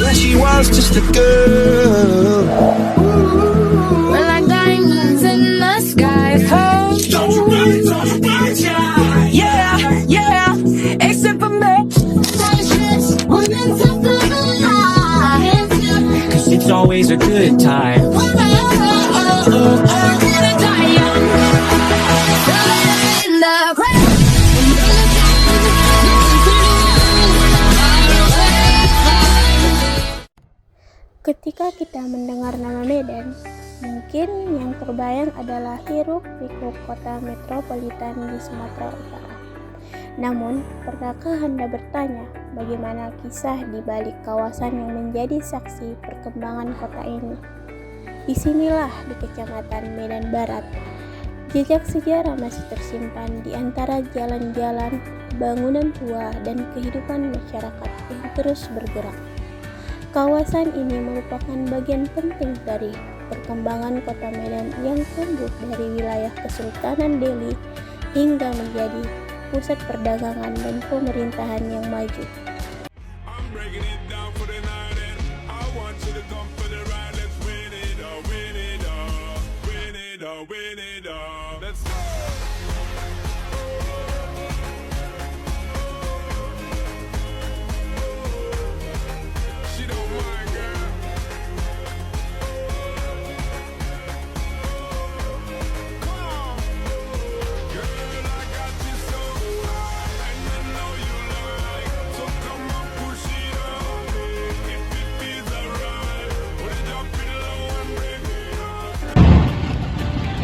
like she wants just a girl. We're like diamonds in the sky. Oh, Don't you run, yeah. yeah, yeah. Except for me. Cause it's always a good time. Ketika kita mendengar nama Medan, mungkin yang terbayang adalah hiruk-pikuk kota metropolitan di Sumatera Utara. Namun, pernahkah Anda bertanya bagaimana kisah di balik kawasan yang menjadi saksi perkembangan kota ini? Disinilah di Kecamatan Medan Barat, jejak sejarah masih tersimpan di antara jalan-jalan, bangunan tua, dan kehidupan masyarakat yang terus bergerak. Kawasan ini merupakan bagian penting dari perkembangan kota Medan yang tumbuh dari wilayah Kesultanan Delhi hingga menjadi pusat perdagangan dan pemerintahan yang maju.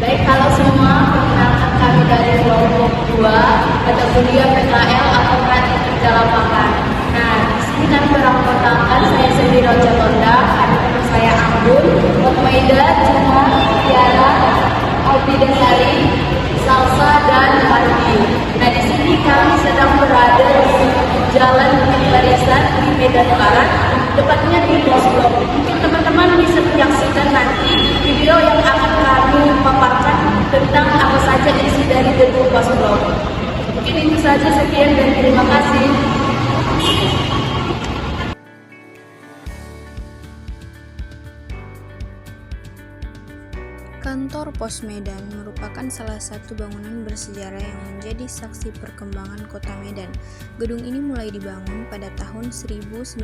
Baik, halo semua, perkenalkan kami dari kelompok 2 atau kuliah PKL atau Praktik Kerja Lapangan. Nah, di sini kami beranggotakan saya sendiri Roja Tonda, ada teman saya Anggun, Mokmaida, Cuma, Tiara, Aldi Desari, Salsa, dan Ardi. Nah, di sini kami sedang berada di Jalan Bukit Barisan di Medan Barat, tepatnya di Pos Blok. Mungkin teman-teman bisa menyaksikan nanti video yang akan kami paparkan tentang apa saja isi dari gedung Pos Blok. Mungkin itu saja, sekian dan terima kasih. Kantor Pos Medan merupakan salah satu bangunan bersejarah yang menjadi saksi perkembangan kota Medan. Gedung ini mulai dibangun pada tahun 1909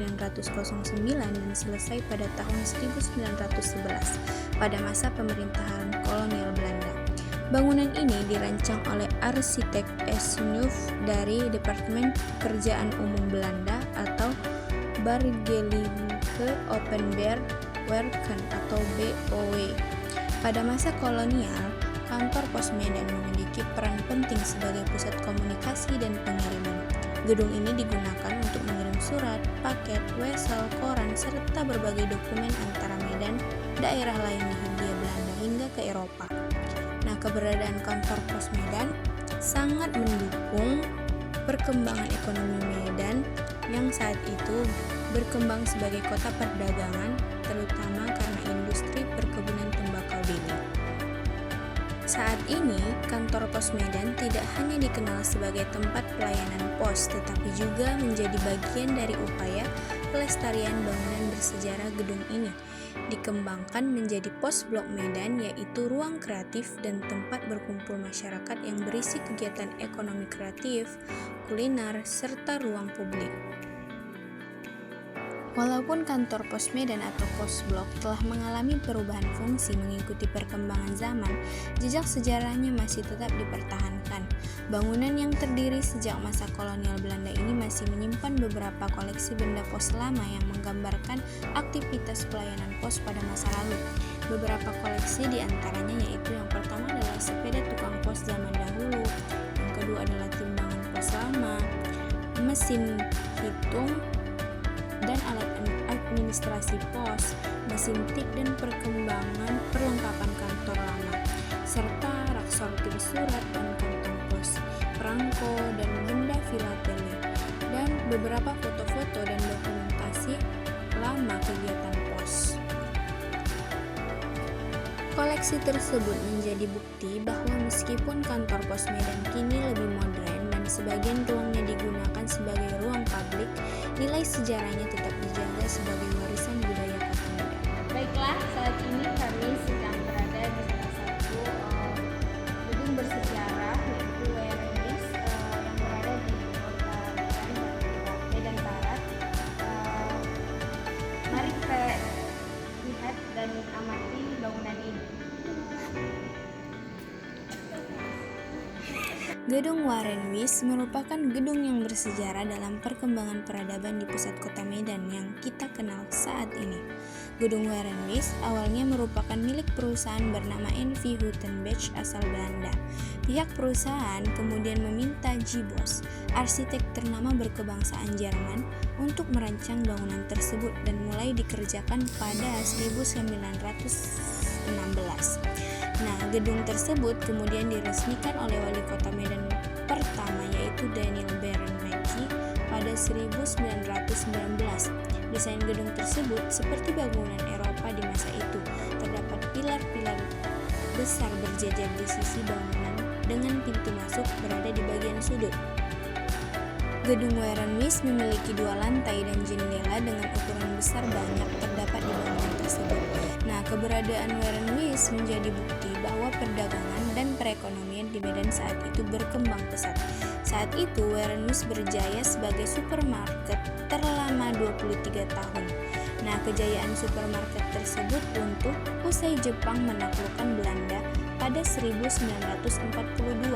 dan selesai pada tahun 1911 pada masa pemerintahan kolonial Belanda. Bangunan ini dirancang oleh arsitek S. Nuuf dari Departemen Pekerjaan Umum Belanda atau Burgerlijke Openbouwwerken atau BOW. Pada masa kolonial, kantor Pos Medan memiliki peran penting sebagai pusat komunikasi dan pengiriman. Gedung ini digunakan untuk mengirim surat, paket, wesel, koran, serta berbagai dokumen antara Medan, daerah lain di Hindia Belanda hingga ke Eropa. Nah, keberadaan kantor Pos Medan sangat mendukung perkembangan ekonomi Medan yang saat itu berkembang sebagai kota perdagangan, terutama karena industri perkebunan tembakau Delhi. Saat ini, kantor Pos Medan tidak hanya dikenal sebagai tempat pelayanan pos, tetapi juga menjadi bagian dari upaya pelestarian bangunan bersejarah gedung ini. Dikembangkan menjadi Pos Blok Medan, yaitu ruang kreatif dan tempat berkumpul masyarakat yang berisi kegiatan ekonomi kreatif, kuliner, serta ruang publik. Walaupun kantor Pos Medan atau Pos Blok telah mengalami perubahan fungsi mengikuti perkembangan zaman, jejak sejarahnya masih tetap dipertahankan. Bangunan yang terdiri sejak masa kolonial Belanda ini masih menyimpan beberapa koleksi benda pos lama yang menggambarkan aktivitas pelayanan pos pada masa lalu. Beberapa koleksi diantaranya yaitu yang pertama adalah sepeda tukang pos zaman dahulu, yang kedua adalah timbangan pos lama, mesin hitung, dan alat administrasi pos, mesin tik dan perkembangan perlengkapan kantor lama, serta rak sortir surat dan kantong pos, perangko dan benda filateli, dan beberapa foto-foto dan dokumentasi lama kegiatan pos. Koleksi tersebut menjadi bukti bahwa meskipun kantor Pos Medan kini lebih modern dan sebagian ruangnya digunakan sebagai ruang publik, nilai nilai sejarahnya tetap dijaga sebagai warisan budaya Kota Medan. Baiklah, saat ini kami sedang berada di salah satu gedung bersejarah yaitu WRNIS yang berada di Kota Medan Barat. Mari kita lihat dan amati bangunan ini. Gedung WRNIS merupakan gedung yang bersejarah dalam perkembangan peradaban di pusat Kota Medan yang kita kenal saat ini. Gedung WRNIS awalnya merupakan milik perusahaan bernama NV Hutenbach asal Belanda. Pihak perusahaan kemudian meminta J. Bos, arsitek ternama berkebangsaan Jerman, untuk merancang bangunan tersebut dan mulai dikerjakan pada 1916. Nah, gedung tersebut kemudian diresmikan oleh wali kota Medan pertama yaitu Daniel Barenmaky pada 1919. Desain gedung tersebut seperti bangunan Eropa di masa itu. Terdapat pilar-pilar besar berjajar di sisi bangunan dengan pintu masuk berada di bagian sudut. Gedung WRNIS memiliki 2 lantai dan jendela dengan ukuran besar banyak terdapat di bangunan tersebut. Nah, keberadaan WRNIS menjadi bukti bahwa perdagangan dan perekonomian di Medan saat itu berkembang pesat. Saat itu WRNIS berjaya sebagai supermarket terlama 23 tahun. Nah, kejayaan supermarket tersebut runtuh usai Jepang menaklukkan Belanda pada 1942.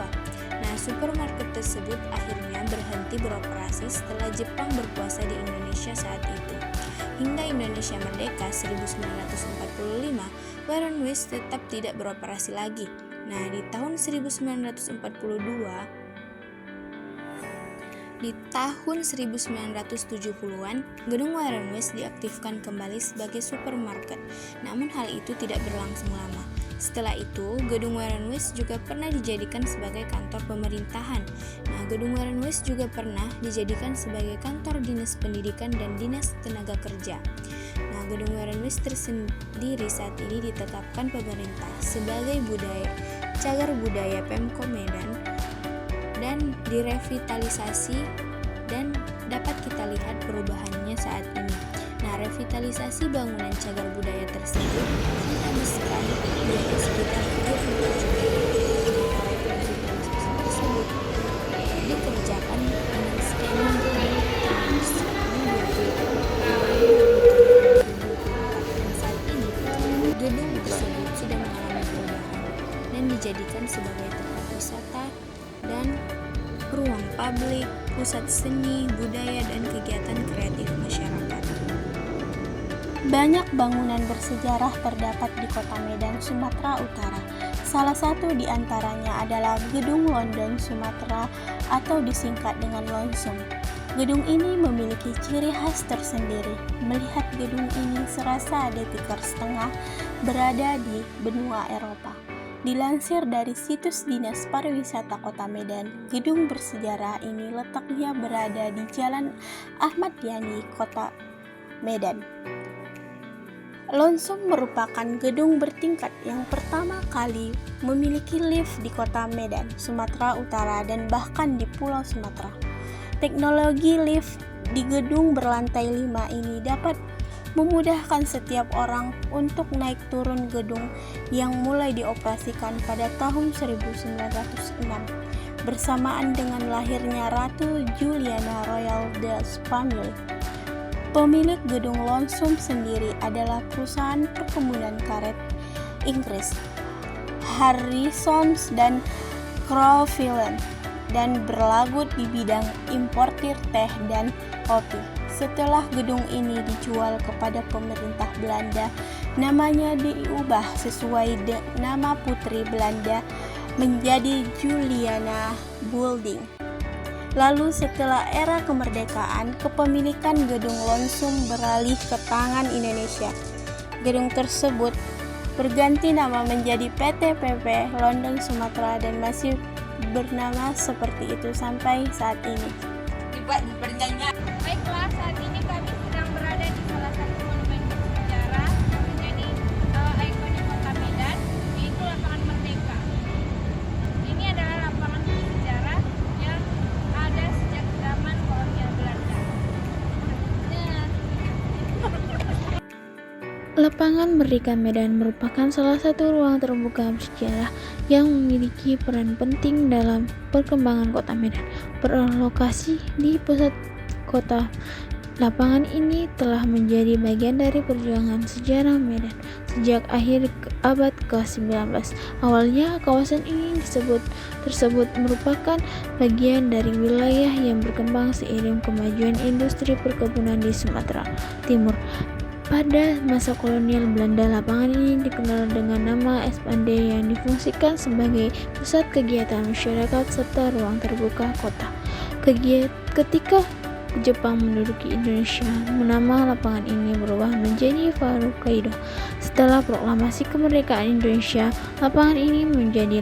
Nah, supermarket tersebut akhirnya berhenti beroperasi setelah Jepang berkuasa di Indonesia saat itu. Hingga Indonesia merdeka 1945, WRNIS tetap tidak beroperasi lagi. Nah, di tahun 1970-an, gedung WRNIS diaktifkan kembali sebagai supermarket. Namun hal itu tidak berlangsung lama. Setelah itu, gedung WRNIS juga pernah dijadikan sebagai kantor pemerintahan. Nah, gedung WRNIS juga pernah dijadikan sebagai kantor dinas pendidikan dan dinas tenaga kerja. Nah, gedung WRNIS tersendiri saat ini ditetapkan pemerintah sebagai cagar budaya Pemko Medan dan direvitalisasi dan dapat kita lihat perubahannya saat ini. Nah, revitalisasi bangunan cagar budaya tersebut menghabiskan biaya sekitar 34 juta. Revitalisasi tersebut dikerjakan dengan skema saat ini gedung tersebut sudah mengalami perubahan dan dijadikan sebagai tempat wisata dan ruang publik, pusat seni, budaya, dan kegiatan kreatif masyarakat. Banyak bangunan bersejarah terdapat di Kota Medan, Sumatera Utara. Salah satu di antaranya adalah Gedung London Sumatera atau disingkat dengan Lonsum. Gedung ini memiliki ciri khas tersendiri. Melihat gedung ini serasa ada tikar setengah berada di benua Eropa. Dilansir dari situs Dinas Pariwisata Kota Medan, gedung bersejarah ini letaknya berada di Jalan Ahmad Yani, Kota Medan. Lonsum merupakan gedung bertingkat yang pertama kali memiliki lift di Kota Medan, Sumatera Utara dan bahkan di Pulau Sumatera. Teknologi lift di gedung berlantai 5 ini dapat memudahkan setiap orang untuk naik turun gedung yang mulai dioperasikan pada tahun 1906 bersamaan dengan lahirnya Ratu Juliana Royal Dutch Family. Pemilik gedung Lonsum sendiri adalah perusahaan perkebunan karet Inggris Harrisons dan Crowfield dan berlagut di bidang importir teh dan kopi. Setelah gedung ini dijual kepada pemerintah Belanda, namanya diubah sesuai nama putri Belanda menjadi Juliana Building. Lalu setelah era kemerdekaan, kepemilikan gedung Lonsum beralih ke tangan Indonesia. Gedung tersebut berganti nama menjadi PT PP London Sumatera dan masih bernama seperti itu sampai saat ini. Baiklah, saat ini kami sedang berada di salah satu monumen bersejarah yang menjadi ikonik Kota Medan, yaitu Lapangan Merdeka. Ini adalah lapangan bersejarah yang ada sejak zaman kolonial Belanda. Lapangan Merdeka Medan merupakan salah satu ruang terbuka bersejarah yang memiliki peran penting dalam perkembangan kota Medan. Berlokasi di pusat kota, lapangan ini telah menjadi bagian dari perjuangan sejarah Medan sejak akhir abad ke-19. Awalnya, kawasan ini tersebut merupakan bagian dari wilayah yang berkembang seiring kemajuan industri perkebunan di Sumatera Timur. Pada masa kolonial Belanda, lapangan ini dikenal dengan nama Espande yang difungsikan sebagai pusat kegiatan masyarakat serta ruang terbuka kota. Ketika Jepang menduduki Indonesia, nama lapangan ini berubah menjadi Farukaido. Setelah proklamasi kemerdekaan Indonesia, lapangan ini menjadi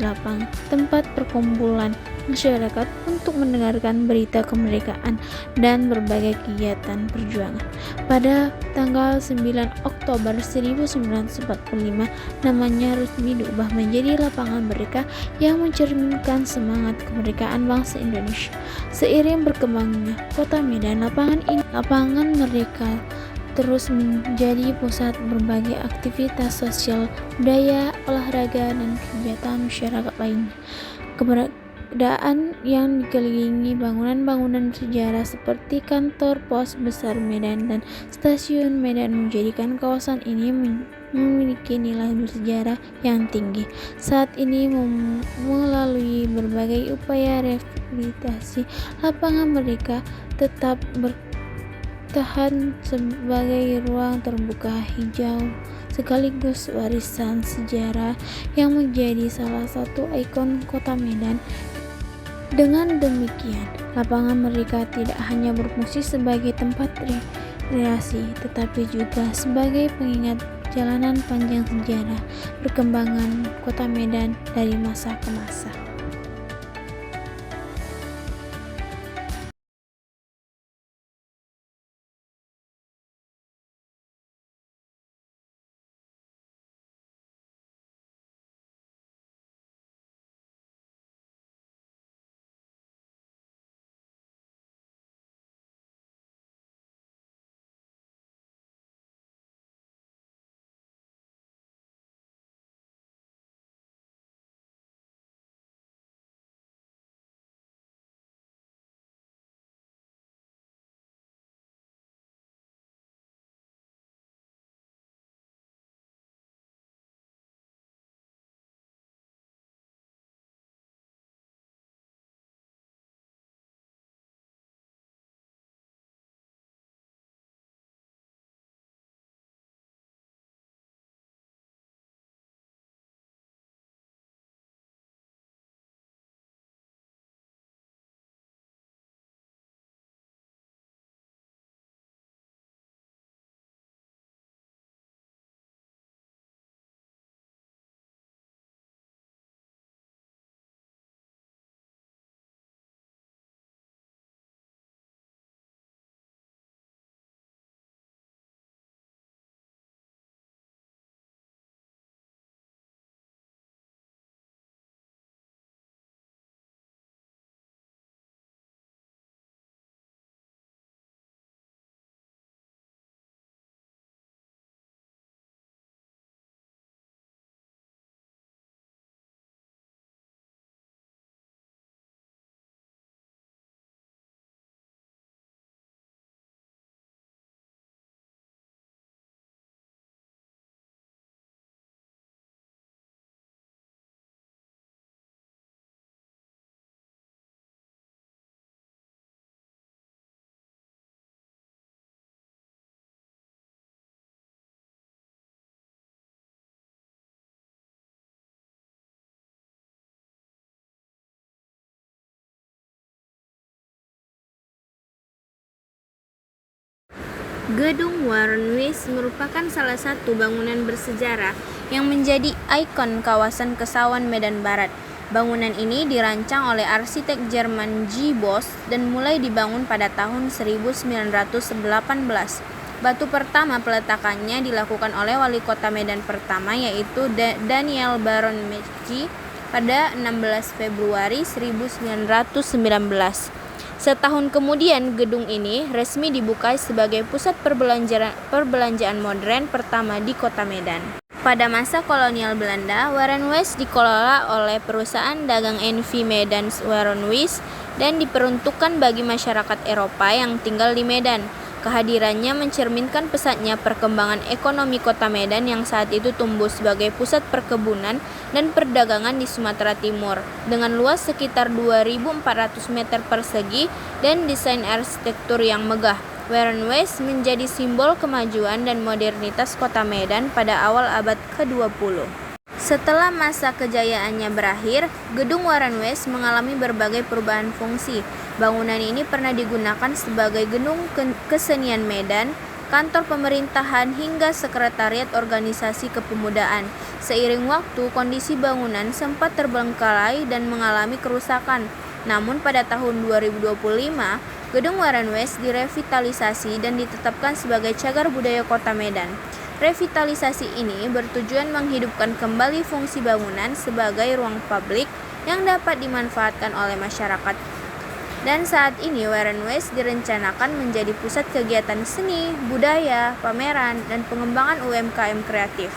tempat perkumpulan masyarakat untuk mendengarkan berita kemerdekaan dan berbagai kegiatan perjuangan. Pada tanggal 9 Oktober 1945, namanya resmi diubah menjadi Lapangan Merdeka yang mencerminkan semangat kemerdekaan bangsa Indonesia. Seiring berkembangnya kota Medan, Lapangan Merdeka terus menjadi pusat berbagai aktivitas sosial, budaya, olahraga, dan kegiatan masyarakat lainnya. Keberadaan yang dikelilingi bangunan-bangunan sejarah seperti kantor pos besar Medan dan stasiun Medan menjadikan kawasan ini memiliki nilai bersejarah yang tinggi. Saat ini melalui berbagai upaya rehabilitasi, Lapangan Merdeka tetap bertahan sebagai ruang terbuka hijau sekaligus warisan sejarah yang menjadi salah satu ikon kota Medan. Dengan demikian, Lapangan Merdeka tidak hanya berfungsi sebagai tempat rekreasi, tetapi juga sebagai pengingat perjalanan panjang sejarah perkembangan kota Medan dari masa ke masa. Gedung Warren Weiss merupakan salah satu bangunan bersejarah yang menjadi ikon kawasan Kesawan Medan Barat. Bangunan ini dirancang oleh arsitek Jerman J. Bos dan mulai dibangun pada tahun 1918. Batu pertama peletakannya dilakukan oleh wali kota Medan pertama, yaitu Daniel Baron Mecci pada 16 Februari 1919. Setahun kemudian, gedung ini resmi dibuka sebagai pusat perbelanjaan modern pertama di kota Medan. Pada masa kolonial Belanda, Warenhuis dikelola oleh perusahaan dagang NV Medan Warenhuis dan diperuntukkan bagi masyarakat Eropa yang tinggal di Medan. Kehadirannya mencerminkan pesatnya perkembangan ekonomi kota Medan yang saat itu tumbuh sebagai pusat perkebunan dan perdagangan di Sumatera Timur dengan luas sekitar 2.400 meter persegi dan desain arsitektur yang megah. Warenhuis menjadi simbol kemajuan dan modernitas kota Medan pada awal abad ke-20. Setelah masa kejayaannya berakhir, gedung Warenhuis mengalami berbagai perubahan fungsi. Bangunan ini pernah digunakan sebagai gedung kesenian Medan, kantor pemerintahan hingga sekretariat organisasi kepemudaan. Seiring waktu, kondisi bangunan sempat terbengkalai dan mengalami kerusakan. Namun pada tahun 2025, gedung Warenhuis direvitalisasi dan ditetapkan sebagai cagar budaya kota Medan. Revitalisasi ini bertujuan menghidupkan kembali fungsi bangunan sebagai ruang publik yang dapat dimanfaatkan oleh masyarakat. Dan saat ini Warenhuis direncanakan menjadi pusat kegiatan seni, budaya, pameran, dan pengembangan UMKM kreatif.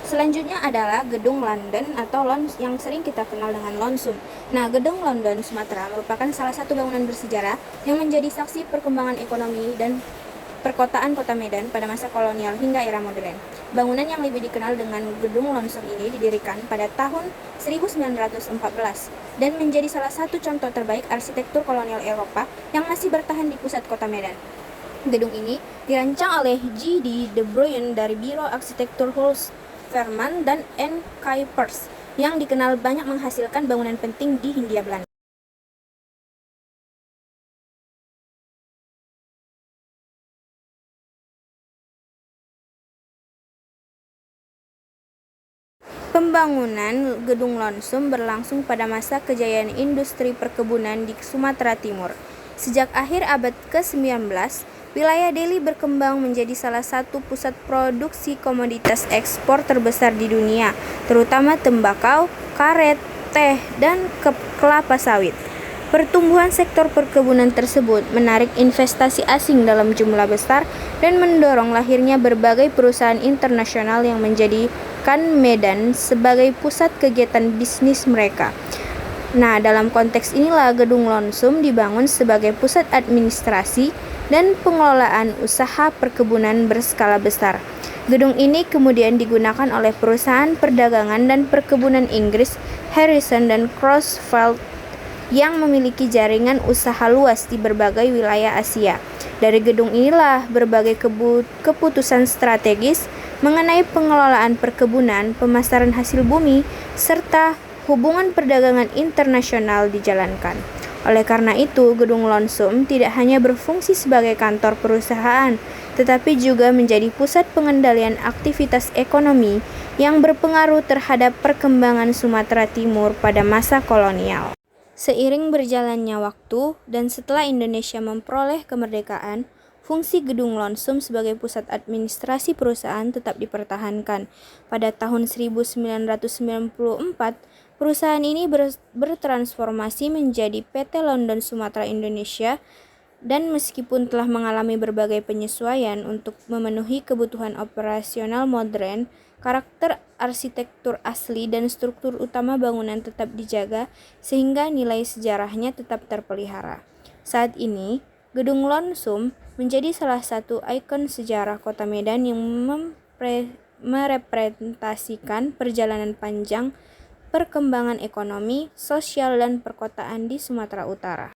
Selanjutnya adalah Gedung London atau yang sering kita kenal dengan Lonsum. Nah, Gedung London Sumatera merupakan salah satu bangunan bersejarah yang menjadi saksi perkembangan ekonomi dan perkotaan kota Medan pada masa kolonial hingga era modern. Bangunan yang lebih dikenal dengan Gedung Lonsum ini didirikan pada tahun 1914 dan menjadi salah satu contoh terbaik arsitektur kolonial Eropa yang masih bertahan di pusat kota Medan. Gedung ini dirancang oleh J.D. De Bruyne dari Biro Arsitektur Huls Verman dan N. Kuipers yang dikenal banyak menghasilkan bangunan penting di Hindia Belanda. Pembangunan Gedung Lonsum berlangsung pada masa kejayaan industri perkebunan di Sumatera Timur. Sejak akhir abad ke-19, wilayah Deli berkembang menjadi salah satu pusat produksi komoditas ekspor terbesar di dunia, terutama tembakau, karet, teh, dan kelapa sawit. Pertumbuhan sektor perkebunan tersebut menarik investasi asing dalam jumlah besar dan mendorong lahirnya berbagai perusahaan internasional yang menjadikan Medan sebagai pusat kegiatan bisnis mereka. Nah, dalam konteks inilah Gedung Lonsum dibangun sebagai pusat administrasi dan pengelolaan usaha perkebunan berskala besar. Gedung ini kemudian digunakan oleh perusahaan perdagangan dan perkebunan Inggris, Harrison dan Creutzfeldt, yang memiliki jaringan usaha luas di berbagai wilayah Asia. Dari gedung inilah berbagai keputusan strategis mengenai pengelolaan perkebunan, pemasaran hasil bumi, serta hubungan perdagangan internasional dijalankan. Oleh karena itu, Gedung Lonsum tidak hanya berfungsi sebagai kantor perusahaan, tetapi juga menjadi pusat pengendalian aktivitas ekonomi yang berpengaruh terhadap perkembangan Sumatera Timur pada masa kolonial. Seiring berjalannya waktu dan setelah Indonesia memperoleh kemerdekaan, fungsi Gedung Lonsum sebagai pusat administrasi perusahaan tetap dipertahankan. Pada tahun 1994, perusahaan ini bertransformasi menjadi PT London Sumatera Indonesia, dan meskipun telah mengalami berbagai penyesuaian untuk memenuhi kebutuhan operasional modern, karakter arsitektur asli dan struktur utama bangunan tetap dijaga sehingga nilai sejarahnya tetap terpelihara. Saat ini, Gedung Lonsum menjadi salah satu ikon sejarah Kota Medan yang merepresentasikan perjalanan panjang perkembangan ekonomi, sosial, dan perkotaan di Sumatera Utara.